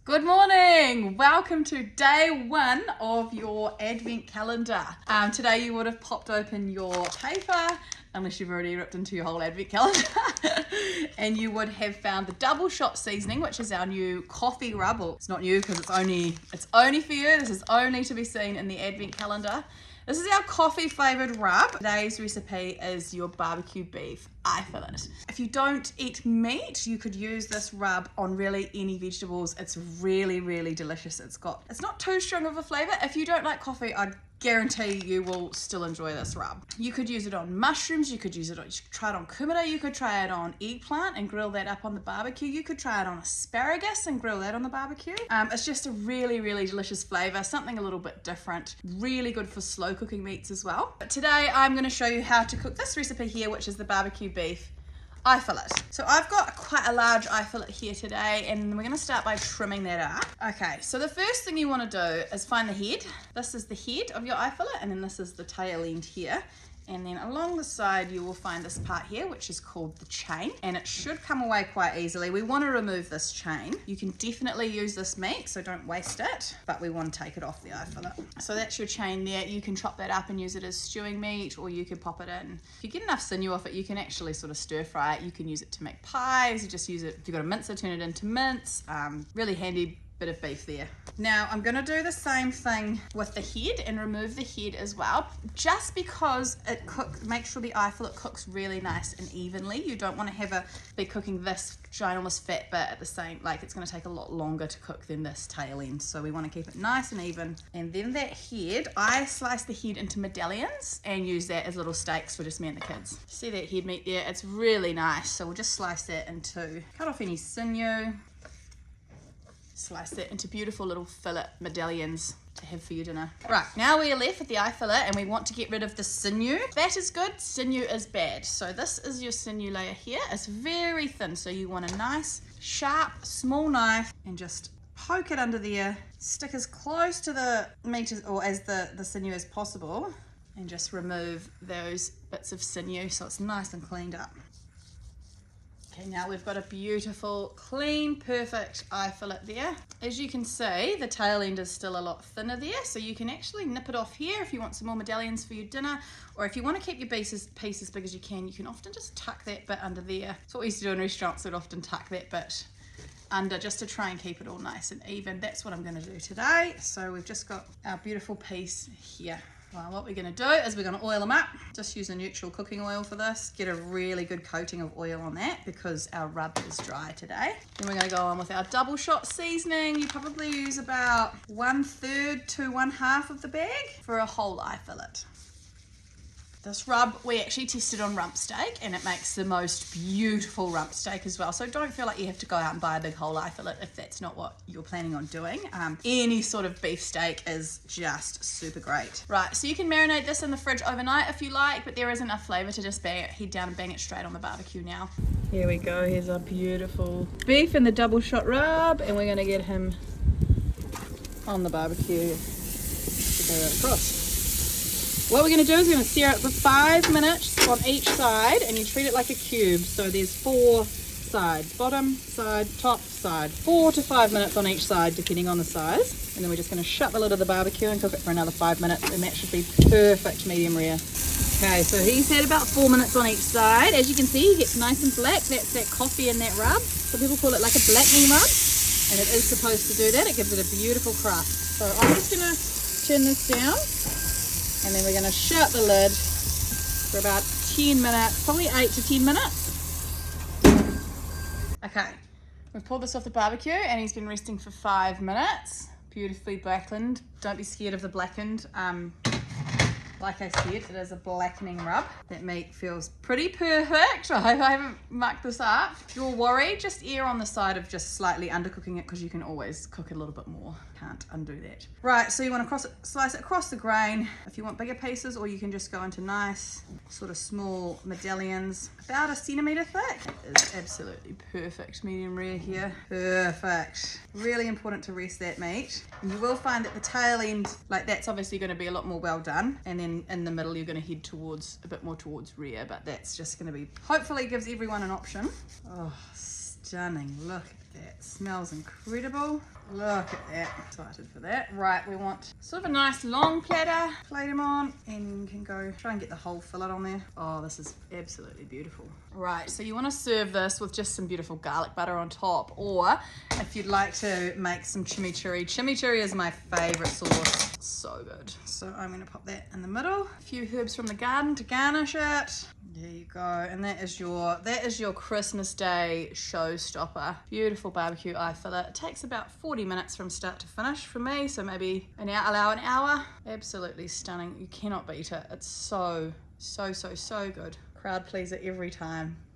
Good morning! Welcome to day one of your advent calendar. Today you would have popped open your paper, unless you've already ripped into your whole advent calendar, and you would have found the double shot seasoning, which is our new coffee rub. Well, it's not new because it's only for you. This is only to be seen in the advent calendar. This is our coffee flavored rub. Today's recipe is your barbecue beef eye fillet. If you don't eat meat, you could use this rub on really any vegetables. It's really, really delicious. It's not too strong of a flavor. If you don't like coffee, I'd guarantee you will still enjoy this rub. You could use it on mushrooms, you could try it on kumara, you could try it on eggplant and grill that up on the barbecue. You could try it on asparagus and grill that on the barbecue. It's just a really, really delicious flavor, something a little bit different. Really good for slow cooking meats as well. But today I'm going to show you how to cook this recipe here, which is the barbecue beef eye fillet. So I've got quite a large eye fillet here today, and we're going to start by trimming that up. Okay, so the first thing you want to do is find the head. This is the head of your eye fillet, and then this is the tail end here. And then along the side you will find this part here, which is called the chain, and it should come away quite easily. We want to remove this chain. You can definitely use this meat, so don't waste it, but we want to take it off the eye fillet. So that's your chain there. You can chop that up and use it as stewing meat, or you can pop it in. If you get enough sinew off it, you can actually sort of stir fry it. You can use it to make pies. You just use it, if you've got a mincer, turn it into mince. Really handy bit of beef there. Now I'm going to do the same thing with the head and remove the head as well, just because make sure the eye fillet cooks really nice and evenly. You don't want to be cooking this ginormous fat bit at the same, like it's going to take a lot longer to cook than this tail end, so we want to keep it nice and even. And then that head, I slice the head into medallions and use that as little steaks for just me and the kids. See that head meat there? It's really nice, so we'll just slice that into, cut off any sinew, slice that into beautiful little fillet medallions to have for your dinner. Right, now we are left with the eye fillet, and we want to get rid of the sinew. Fat is good, sinew is bad. So this is your sinew layer here. It's very thin, so you want a nice, sharp, small knife and just poke it under there. Stick as close to the meat as the sinew as possible, and just remove those bits of sinew so it's nice and cleaned up. Okay, now we've got a beautiful, clean, perfect eye fillet there. As you can see, the tail end is still a lot thinner there, so you can actually nip it off here if you want some more medallions for your dinner, or if you want to keep your piece as big as you can often just tuck that bit under there. That's what we used to do in restaurants, we'd often tuck that bit under just to try and keep it all nice and even. That's what I'm going to do today. So we've just got our beautiful piece here. Well, what we're going to do is we're going to oil them up. Just use a neutral cooking oil for this. Get a really good coating of oil on that because our rub is dry today. Then we're going to go on with our double shot seasoning. You probably use about 1/3 to 1/2 of the bag for a whole eye fillet. This rub we actually tested on rump steak, and it makes the most beautiful rump steak as well. So don't feel like you have to go out and buy a big whole eye fillet if that's not what you're planning on doing. Any sort of beef steak is just super great. Right, so you can marinate this in the fridge overnight if you like, but there is enough flavour to just head down and bang it straight on the barbecue now. Here we go, here's our beautiful beef in the double shot rub, and we're going to get him on the barbecue to go across. What we're going to do is we're going to sear it for 5 minutes on each side, and you treat it like a cube. So there's 4 sides, bottom, side, top, side. 4 to 5 minutes on each side, depending on the size. And then we're just going to shut the lid of the barbecue and cook it for another 5 minutes, and that should be perfect medium rare. Okay, so he's had about 4 minutes on each side. As you can see, he gets nice and black. That's that coffee in that rub. So people call it like a blackening rub, and it is supposed to do that. It gives it a beautiful crust. So I'm just going to turn this down. And then we're going to shut the lid for about 10 minutes, probably 8 to 10 minutes. Okay, we've pulled this off the barbecue and he's been resting for 5 minutes. Beautifully blackened. Don't be scared of the blackened. Like I said, it is a blackening rub. That meat feels pretty perfect. I hope I haven't mucked this up. If you're worried, just err on the side of just slightly undercooking it, because you can always cook it a little bit more. Can't undo that. Right, so you want to slice it across the grain if you want bigger pieces, or you can just go into nice sort of small medallions, about 1 centimetre thick. It is absolutely perfect medium rare here. Perfect. Really important to rest that meat. And you will find that the tail end, like that's obviously going to be a lot more well done, and then in the middle you're going to head towards a bit more towards rare, but that's just going to be, hopefully gives everyone an option. Oh, stunning. Look at That smells incredible. Look at that. Excited for that. Right, we want sort of a nice long platter. Plate them on, and you can go try and get the whole fillet on there. Oh, this is absolutely beautiful. Right, so you want to serve this with just some beautiful garlic butter on top, or if you'd like to make some chimichurri. Chimichurri is my favorite sauce. So good. So I'm going to pop that in the middle. A few herbs from the garden to garnish it. There you go, and that is your Christmas Day showstopper. Beautiful barbecue eye fillet. It takes about 40 minutes from start to finish for me, so maybe allow an hour. Absolutely stunning. You cannot beat it. It's so good. Crowd pleaser every time.